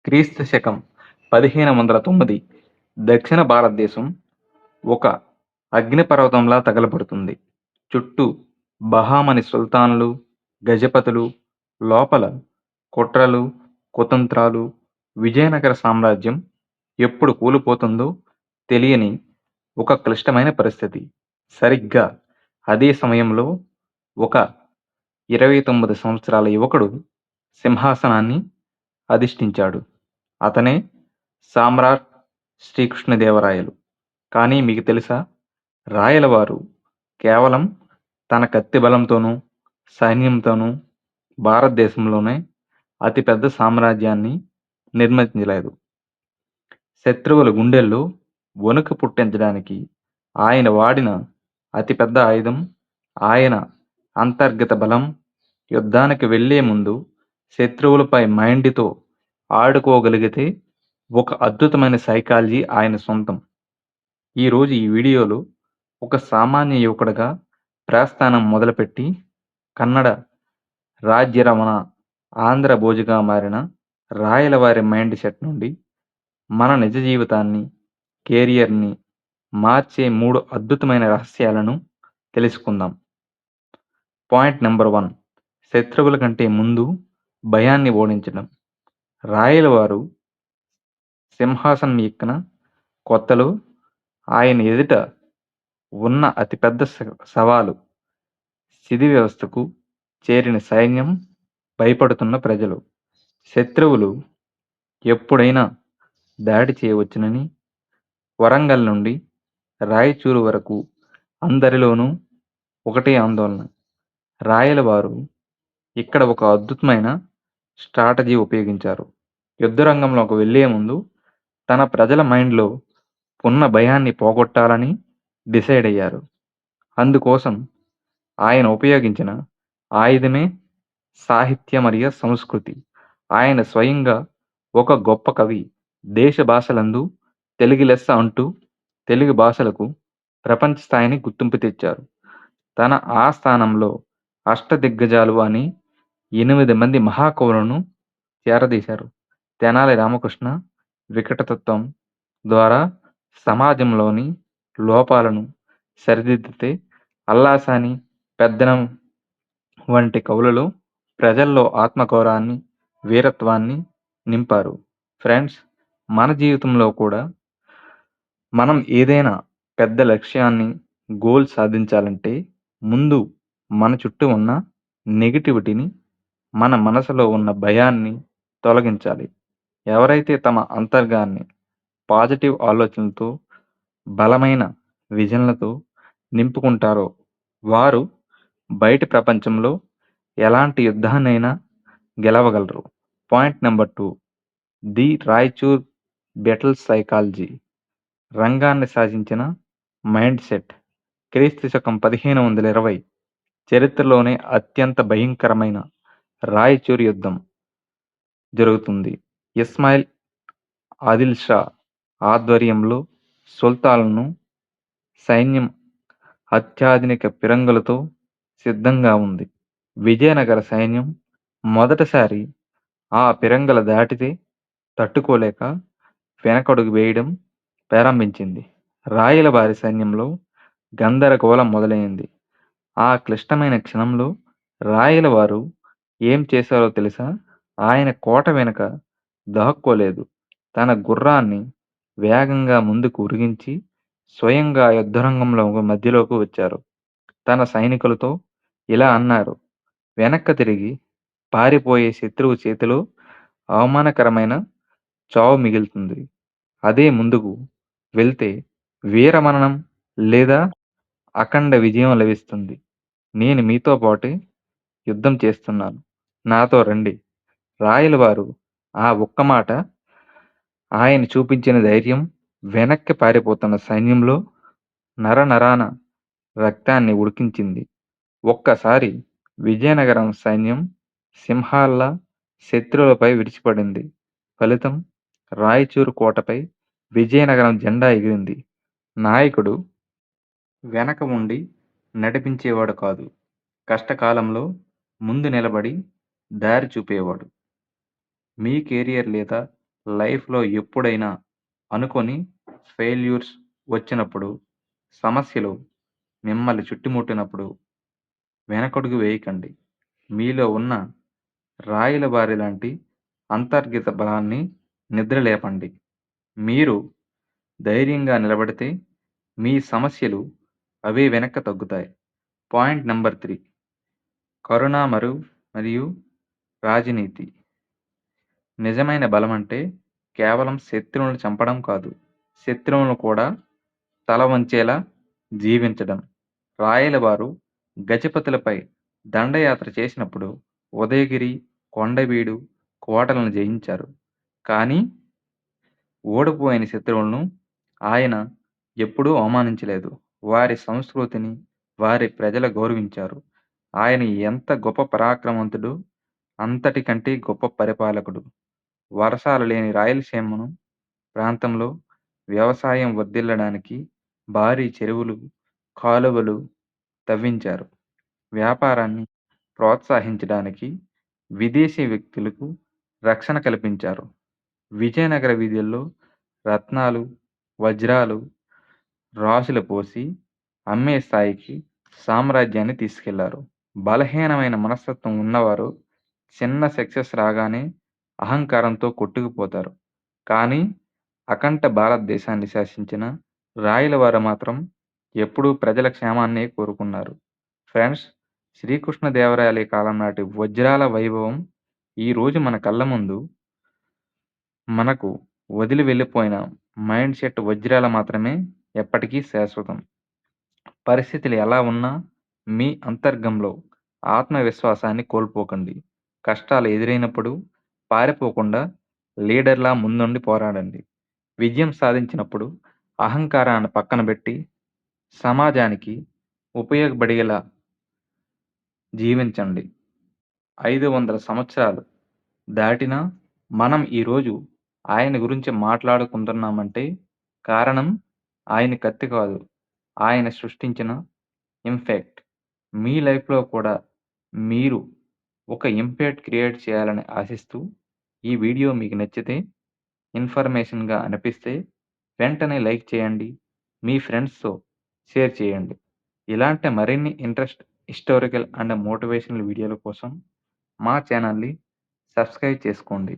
క్రీస్తు శకం 1509 దక్షిణ భారతదేశం ఒక అగ్నిపర్వతంలా తగలబడుతుంది. చుట్టూ బహామని సుల్తానులు, గజపతులు, లోపల కుట్రలు, కుతంత్రాలు. విజయనగర సామ్రాజ్యం ఎప్పుడు కూలిపోతుందో తెలియని ఒక క్లిష్టమైన పరిస్థితి. సరిగ్గా అదే సమయంలో ఒక 29 సంవత్సరాల యువకుడు సింహాసనాన్ని అధిష్ఠించాడు. అతనే సామ్రాట్ శ్రీకృష్ణదేవరాయలు. కానీ మీకు తెలుసా? రాయలవారు కేవలం తన కత్తి బలంతోనూ, సైన్యంతోనూ భారతదేశంలోనే అతిపెద్ద సామ్రాజ్యాన్ని నిర్మించలేదు. శత్రువుల గుండెల్లో వణుకు పుట్టించడానికి ఆయన వాడిన అతిపెద్ద ఆయుధం ఆయన అంతర్గత బలం. యుద్ధానికి వెళ్లే ముందు శత్రువులపై మైండ్తో ఆడుకోగలిగితే ఒక అద్భుతమైన సైకాలజీ ఆయన సొంతం. ఈరోజు ఈ వీడియోలో ఒక సామాన్య యువకుడిగా ప్రస్థానం మొదలుపెట్టి కన్నడ రాజ్యరమణ ఆంధ్ర భోజుగా మారిన రాయలవారి మైండ్ సెట్ నుండి మన నిజ జీవితాన్ని, కెరియర్ని మార్చే 3 అద్భుతమైన రహస్యాలను తెలుసుకుందాం. పాయింట్ నెంబర్ 1, శత్రువుల కంటే ముందు భయాన్ని ఓడించడం. రాయలవారు సింహాసనం ఎక్కిన కొత్తలో ఆయన ఎదుట ఉన్న అతిపెద్ద సవాలు స్థితి వ్యవస్థకు చేరిన సైన్యం, భయపడుతున్న ప్రజలు. శత్రువులు ఎప్పుడైనా దాడి చేయవచ్చునని వరంగల్ నుండి రాయచూరు వరకు అందరిలోనూ ఒకటే ఆందోళన. రాయలవారు ఇక్కడ ఒక అద్భుతమైన స్ట్రాటజీ ఉపయోగించారు. యుద్ధరంగంలోకి వెళ్లే ముందు తన ప్రజల మైండ్లో ఉన్న భయాన్ని పోగొట్టాలని డిసైడ్ అయ్యారు. అందుకోసం ఆయన ఉపయోగించిన ఆయుధమే సాహిత్య మరియు సంస్కృతి. ఆయన స్వయంగా ఒక గొప్ప కవి. దేశ భాషలందు తెలుగు లెస్స అంటూ తెలుగు భాషలకు ప్రపంచ స్థాయిని గుర్తింపు తెచ్చారు. తన ఆస్థానంలో అష్టదిగ్గజాలు అని 8 మంది మహాకవులను చేరదీశారు. తెనాలి రామకృష్ణ వికటతత్వం ద్వారా సమాజంలోని లోపాలను సరిదిద్దితే, అల్లాసాని, పెద్దనం వంటి కవులలో ప్రజల్లో ఆత్మగౌరవాన్ని, వీరత్వాన్ని నింపారు. ఫ్రెండ్స్, మన జీవితంలో కూడా మనం ఏదైనా పెద్ద లక్ష్యాన్ని, గోల్ సాధించాలంటే ముందు మన చుట్టూ ఉన్న నెగిటివిటీని, మన మనసులో ఉన్న భయాన్ని తొలగించాలి. ఎవరైతే తమ అంతర్గాన్ని పాజిటివ్ ఆలోచనలతో, బలమైన విజన్లతో నింపుకుంటారో వారు బయటి ప్రపంచంలో ఎలాంటి యుద్ధాన్నైనా గెలవగలరు. Point number 2, the Raichur battle psychology. రంగాన్ని శాసించిన మైండ్ సెట్. క్రీస్తు శకం 1520 చరిత్రలోనే అత్యంత భయంకరమైన రాయచూర్ యుద్ధం జరుగుతుంది. ఇస్మాయిల్ ఆదిల్ షా ఆధ్వర్యంలో సుల్తాన్లను సైన్యం అత్యాధునిక పిరంగులతో సిద్ధంగా ఉంది. విజయనగర సైన్యం మొదటిసారి ఆ పిరంగుల దాటితే తట్టుకోలేక వెనకడుగు వేయడం ప్రారంభించింది. రాయలవారి సైన్యంలో గందరగోళం మొదలైంది. ఆ క్లిష్టమైన క్షణంలో రాయలవారు ఏం చేశారో తెలుసా? ఆయన కోట వెనుక దాక్కోలేదు. తన గుర్రాన్ని వేగంగా ముందుకు ఉరిగించి స్వయంగా యుద్ధరంగంలో మధ్యలోకి వచ్చారు. తన సైనికులతో ఇలా అన్నారు: వెనక్కి తిరిగి పారిపోయే శత్రువు చేతిలో అవమానకరమైన చావు మిగులుతుంది. అదే ముందుకు వెళ్తే వీరమరణం లేదా అఖండ విజయం లభిస్తుంది. నేను మీతో పాటే యుద్ధం చేస్తున్నాను, నాతో రండి. రాయలవారు ఆ ఒక్క మాట, ఆయన చూపించిన ధైర్యం వెనక్కి పారిపోతున్న సైన్యంలో నరనరాన రక్తాన్ని ఉడికించింది. ఒక్కసారి విజయనగరం సైన్యం సింహాల్లా శత్రువులపై విడిచిపడింది. ఫలితం రాయచూరు కోటపై విజయనగరం జెండా ఎగిరింది. నాయకుడు వెనక ఉండి నడిపించేవాడు కాదు, కష్టకాలంలో ముందు నిలబడి దారి చూపేవాడు. మీ కెరియర్ లేదా లైఫ్‌లో ఎప్పుడైనా అనుకోని ఫెయిల్యూర్స్ వచ్చినప్పుడు, సమస్యలు మిమ్మల్ని చుట్టుముట్టినప్పుడు వెనకడుగు వేయకండి. మీలో ఉన్న రాయల బారి లాంటి అంతర్గత బలాన్ని నిద్రలేపండి. మీరు ధైర్యంగా నిలబడితే మీ సమస్యలు అవే వెనక్కి తగ్గుతాయి. పాయింట్ నంబర్ 3 కరుణ మరియు రాజనీతి. నిజమైన బలమంటే కేవలం శత్రువులను చంపడం కాదు. శత్రువులను కూడా తల వంచేలా జీవించడం. రాయలవారు గజపతులపై దండయాత్ర చేసినప్పుడు ఉదయగిరి, కొండవీడు కోటలను జయించారు. కానీ ఓడిపోయిన శత్రువులను ఆయన ఎప్పుడూ అవమానించలేదు. వారి సంస్కృతిని, వారి ప్రజల గౌరవించారు. ఆయన ఎంత గొప్ప పరాక్రమవంతుడో అంతటికంటే గొప్ప పరిపాలకుడు. వర్షాలు లేని రాయలసీమను ప్రాంతంలో వ్యవసాయం వర్ధిల్లడానికి భారీ చెరువులు, కాలువలు తవ్వించారు. వ్యాపారాన్ని ప్రోత్సహించడానికి విదేశీ వ్యక్తులకు రక్షణ కల్పించారు. విజయనగర వీధుల్లో రత్నాలు, వజ్రాలు రాశులు పోసి అమ్మే స్థాయికి సామ్రాజ్యాన్ని తీసుకెళ్లారు. బలహీనమైన మనస్తత్వం ఉన్నవారు చిన్న సక్సెస్ రాగానే అహంకారంతో కొట్టుకుపోతారు. కానీ అఖండ భారతదేశాన్ని శాసించిన రాయలవారు మాత్రం ఎప్పుడూ ప్రజల క్షేమాన్నే కోరుకున్నారు. ఫ్రెండ్స్, శ్రీకృష్ణదేవరాయల కాలం నాటి వజ్రాల వైభవం ఈరోజు మన కళ్ళ ముందు మనకు వదిలి వెళ్ళిపోయిన మైండ్ సెట్ వజ్రాలు మాత్రమే ఎప్పటికీ శాశ్వతం. పరిస్థితులు ఎలా ఉన్నా మీ అంతర్గంలో ఆత్మవిశ్వాసాన్ని కోల్పోకండి. కష్టాలు ఎదురైనప్పుడు పారిపోకుండా లీడర్లా ముందుండి పోరాడండి. విజయం సాధించినప్పుడు అహంకారాన్ని పక్కన పెట్టి సమాజానికి ఉపయోగపడేలా జీవించండి. 500 సంవత్సరాలు దాటినా మనం ఈరోజు ఆయన గురించి మాట్లాడుకుంటున్నామంటే కారణం ఆయన కత్తి కాదు, ఆయన సృష్టించిన ఇంపాక్ట్. మీ లైఫ్‌లో కూడా మీరు ఒక ఇంపాక్ట్ క్రియేట్ చేయాలని ఆశిస్తూ, ఈ వీడియో మీకు నచ్చితే, ఇన్ఫర్మేషన్‌గా అనిపిస్తే వెంటనే లైక్ చేయండి. మీ ఫ్రెండ్స్‌తో షేర్ చేయండి. ఇలాంటి మరిన్ని హిస్టారికల్ అండ్ మోటివేషనల్ వీడియోల కోసం మా ఛానల్‌ని సబ్స్క్రైబ్ చేసుకోండి.